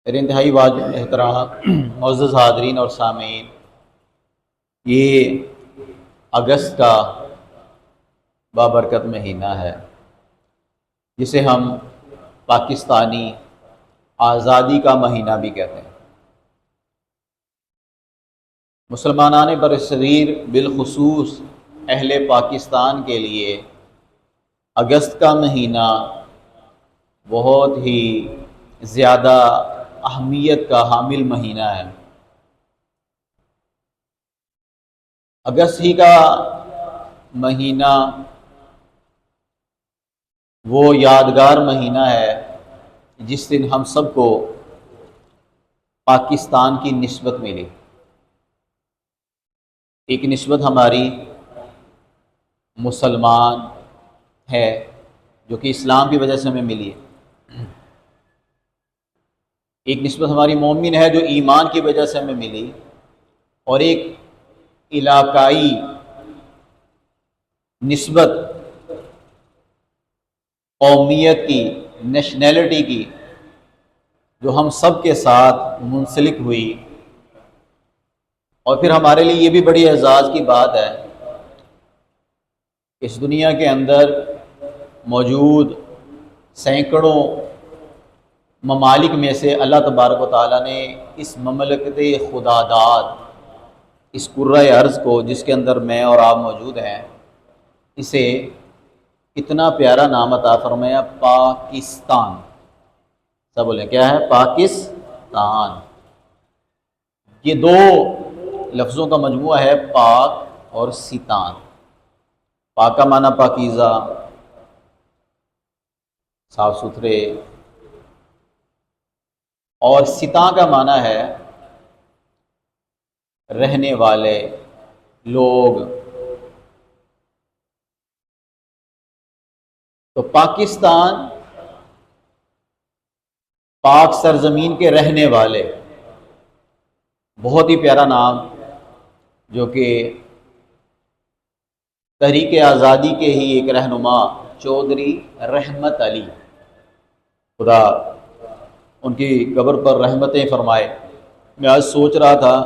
میرے انتہائی واجب احترام معزز حاضرین اور سامعین، یہ اگست کا بابرکت مہینہ ہے جسے ہم پاکستانی آزادی کا مہینہ بھی کہتے ہیں۔ مسلمانان برصغیر بالخصوص اہل پاکستان کے لیے اگست کا مہینہ بہت ہی زیادہ اہمیت کا حامل مہینہ ہے۔ اگست ہی کا مہینہ وہ یادگار مہینہ ہے جس دن ہم سب کو پاکستان کی نسبت ملی۔ ایک نسبت ہماری مسلمان ہے جو کہ اسلام کی وجہ سے ہمیں ملی ہے، ایک نسبت ہماری مومن ہے جو ایمان کی وجہ سے ہمیں ملی، اور ایک علاقائی نسبت قومیت کی، نیشنلٹی کی، جو ہم سب کے ساتھ منسلک ہوئی۔ اور پھر ہمارے لیے یہ بھی بڑی اعزاز کی بات ہے کہ اس دنیا کے اندر موجود سینکڑوں ممالک میں سے اللہ تبارک و تعالیٰ نے اس مملکت خدا داد، اس کرۂ ارض کو جس کے اندر میں اور آپ موجود ہیں، اسے اتنا پیارا نام عطا فرمایا، پاکستان۔ سب بولیں کیا ہے؟ پاکستان۔ یہ دو لفظوں کا مجموعہ ہے، پاک اور ستان۔ پاک کا معنی پاکیزہ، صاف ستھرے، اور ستاں کا معنی ہے رہنے والے لوگ۔ تو پاکستان، پاک سرزمین کے رہنے والے، بہت ہی پیارا نام، جو کہ تحریک آزادی کے ہی ایک رہنما چودھری رحمت علی، خدا ان کی قبر پر رحمتیں فرمائے۔ میں آج سوچ رہا تھا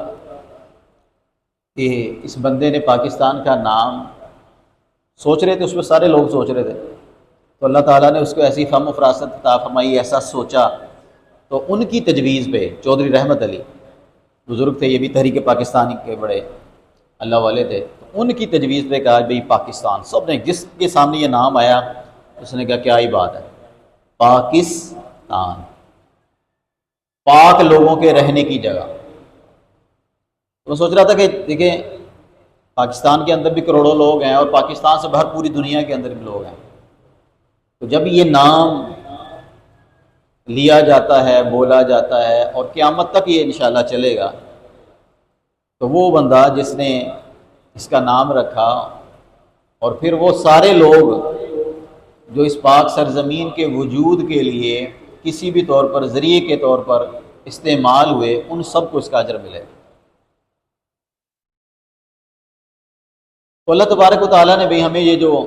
کہ اس بندے نے پاکستان کا نام سوچ رہے تھے، اس پہ سارے لوگ سوچ رہے تھے، تو اللہ تعالیٰ نے اس کو ایسی فہم و فراست عطا فرمائی، ایسا سوچا، تو ان کی تجویز پہ چودھری رحمت علی بزرگ تھے، یہ بھی تحریک پاکستانی کے بڑے اللہ والے تھے، تو ان کی تجویز پہ کہا بھئی پاکستان۔ سب نے، جس کے سامنے یہ نام آیا اس نے کہا کیا ہی بات ہے، پاکستان، پاک لوگوں کے رہنے کی جگہ۔ میں سوچ رہا تھا کہ دیکھیں، پاکستان کے اندر بھی کروڑوں لوگ ہیں، اور پاکستان سے باہر پوری دنیا کے اندر بھی لوگ ہیں، تو جب یہ نام لیا جاتا ہے، بولا جاتا ہے، اور قیامت تک یہ انشاءاللہ چلے گا، تو وہ بندہ جس نے اس کا نام رکھا، اور پھر وہ سارے لوگ جو اس پاک سرزمین کے وجود کے لیے کسی بھی طور پر ذریعے کے طور پر استعمال ہوئے، ان سب کو اس کا اجر ملے۔ تو اللہ تبارک و تعالیٰ نے بھی ہمیں یہ جو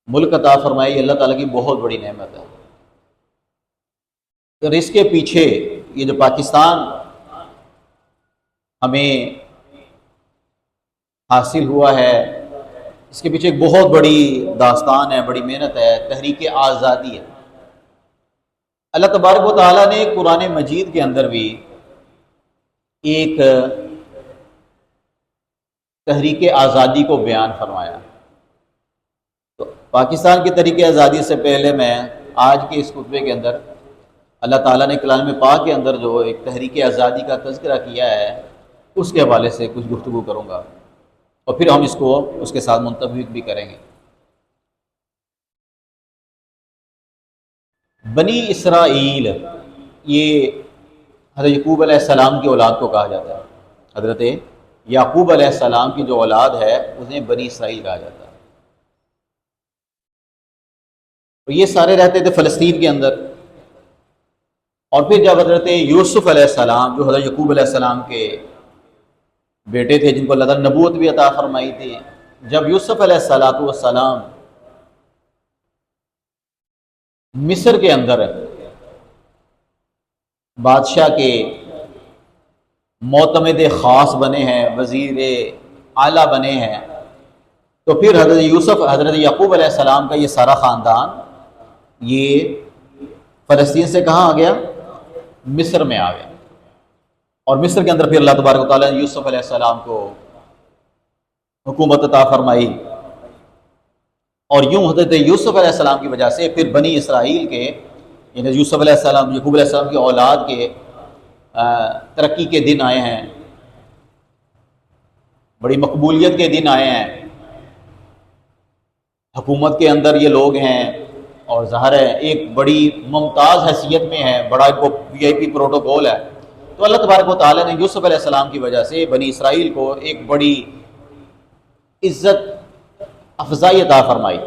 ملک عطا فرمائی، اللہ تعالیٰ کی بہت بڑی نعمت ہے۔ تو اس کے پیچھے یہ جو پاکستان ہمیں حاصل ہوا ہے، اس کے پیچھے ایک بہت بڑی داستان ہے، بڑی محنت ہے، تحریک آزادی ہے۔ اللہ تبارک و تعالیٰ نے قرآن مجید کے اندر بھی ایک تحریک آزادی کو بیان فرمایا۔ تو پاکستان کی تحریک آزادی سے پہلے میں آج کے اس خطبے کے اندر اللہ تعالیٰ نے کلام پاک کے اندر جو ایک تحریک آزادی کا تذکرہ کیا ہے، اس کے حوالے سے کچھ گفتگو کروں گا، اور پھر ہم اس کو اس کے ساتھ منطبق بھی کریں گے۔ بنی اسرائیل، یہ حضرت یعقوب علیہ السلام کی اولاد کو کہا جاتا ہے۔ حضرت یعقوب علیہ السلام کی جو اولاد ہے انہیں بنی اسرائیل کہا جاتا ہے۔ تو یہ سارے رہتے تھے فلسطین کے اندر، اور پھر جب حضرت یوسف علیہ السلام، جو حضرت یعقوب علیہ السلام کے بیٹے تھے، جن کو اللہ تعالیٰ نے نبوت بھی عطا فرمائی تھی، جب یوسف علیہ السلام مصر کے اندر بادشاہ کے معتمد خاص بنے ہیں، وزیر اعلیٰ بنے ہیں، تو پھر حضرت یوسف، حضرت یعقوب علیہ السلام کا یہ سارا خاندان یہ فلسطین سے کہاں آ گیا؟ مصر میں آ گیا۔ اور مصر کے اندر پھر اللہ تبارک و تعالیٰ نے یوسف علیہ السلام کو حکومت عطا فرمائی، اور یوں حضرت یوسف علیہ السلام کی وجہ سے پھر بنی اسرائیل کے، یعنی یوسف علیہ السلام، یعقوب علیہ السلام کی اولاد کے ترقی کے دن آئے ہیں، بڑی مقبولیت کے دن آئے ہیں۔ حکومت کے اندر یہ لوگ ہیں، اور ظاہر ہے ایک بڑی ممتاز حیثیت میں ہے، بڑا وی آئی پی پروٹوکول ہے۔ تو اللہ تبارک و تعالیٰ نے یوسف علیہ السلام کی وجہ سے بنی اسرائیل کو ایک بڑی عزت افزائی عطا فرمائی۔